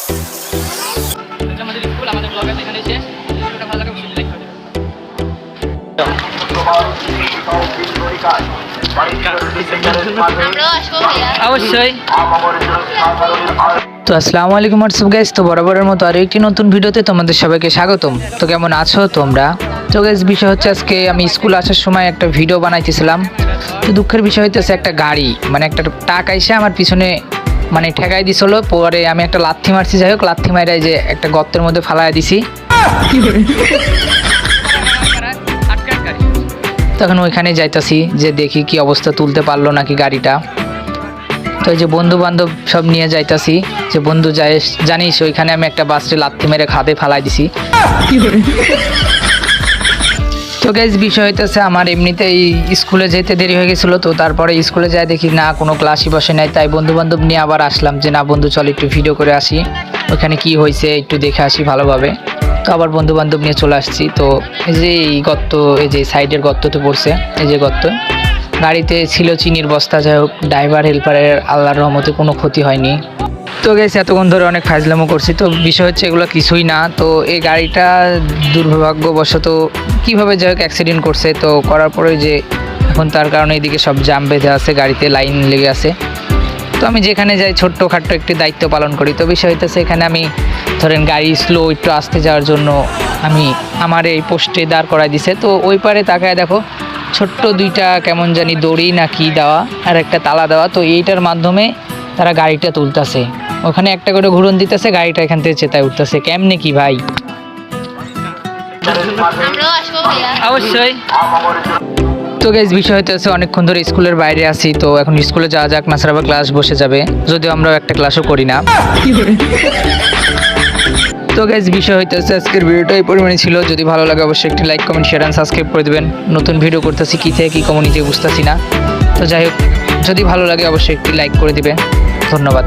আমাদের স্কুল আমাদের ব্লগ আছে এখানে এসে ভিডিওটা ভালো লাগে অবশ্যই লাইক করবেন। অবশ্যই। তো আসসালামু আলাইকুম হোয়াটসঅ্যাপ গাইস, তো বরাবরের মতো আরও একটি নতুন ভিডিওতে তোমাদের সবাইকে স্বাগতম। তো কেমন আছো তোমরা? তো গাইস বিষয় হচ্ছে আজকে আমি স্কুল আসার সময় একটা ভিডিও বানাইতেছিলাম। তো দুঃখের বিষয় হইতেছে একটা গাড়ি মানে একটা ট্রাক আইসা আমার পিছনে মানে ঠেকাই দিছিল। পরে আমি একটা লাথি মারছি, যাই হোক লাথি মারাই যে একটা গর্তের মধ্যে ফালাই দিছি। তখন ওইখানে যাইতাছি যে দেখি কি অবস্থা, তুলতে পারলো নাকি গাড়িটা। তো এই যে বন্ধু বান্ধব সব নিয়ে যাইতাছি, যে বন্ধু যাই জানিস ওইখানে আমি একটা বাসে লাথি মেরে খাদে ফালাই দিছি। তো গাইজ বিষয় হইতেছে আমার এমনিতেই স্কুলে যেতে দেরি হয়ে গেছিলো। তো তারপরে স্কুলে যাই দেখি না কোনো ক্লাসই বসে নাই, তাই বন্ধু বান্ধব নিয়ে আবার আসলাম যে না বন্ধু চল একটু ভিডিও করে আসি, ওইখানে কি হয়েছে একটু দেখে আসি ভালোভাবে। তো আবার বন্ধু বান্ধব নিয়ে চলে আসছি। তো এই যে এই গর্ত, এই যে সাইডের গর্ততে পড়ছে, এই যে গর্ত, গাড়িতে ছিল চিনির বস্তা। যাই হোক ড্রাইভার হেল্পারের আল্লাহর রহমতে কোনো ক্ষতি হয়নি। তো গেছে এতক্ষণ ধরে অনেক ফাজলামো করছি। তো বিষয় হচ্ছে এগুলো কিছুই না। তো এই গাড়িটা দুর্ভাগ্যবশত কীভাবে যাই হোক অ্যাক্সিডেন্ট করছে। তো করার পরে যে এখন তার কারণে এদিকে সব জাম বেঁধে আছে, গাড়িতে লাইন লেগে আছে। তো আমি যেখানে যাই ছোট্টখাট্টো একটি দায়িত্ব পালন করি। তো বিষয় হইতেছে এখানে আমি ধরেন গাড়ি স্লো একটু আসতে যাওয়ার জন্য আমি আমার এই পোস্টে দাঁড় করাই দিছে। তো ওই পারে তাকায় দেখো ছোট্ট দুইটা কেমন জানি দড়ি না কি দেওয়া আর একটা তালা দেওয়া। তো এইটার মাধ্যমে তারা গাড়িটা তুলতেছে, ওখানে একটা করে ঘুরন দিতেছে, গাড়িটা এখান থেকে চেতায় উঠতেছে। কেমনে কি ভাই? অবশ্যই। তো গাইস বিষয় হইতেছে অনেকক্ষণ ধরে স্কুলের বাইরে আছি। তো এখন স্কুলে যাওয়া যাক, নাসার আবার ক্লাস বসে যাবে, যদিও আমরাও একটা ক্লাসও করি না। তো গাইস বিষয় হইতেছে আজকের ভিডিওটা এই পরিমাণে ছিল। যদি ভালো লাগে অবশ্যই একটি like comment share and subscribe করে দেবেন। নতুন ভিডিও করতেছি কী থেকে কী কমিউনিটি বুঝতেছি না। তো যাই হোক যদি ভালো লাগে অবশ্যই একটি লাইক করে দিবেন। ধন্যবাদ।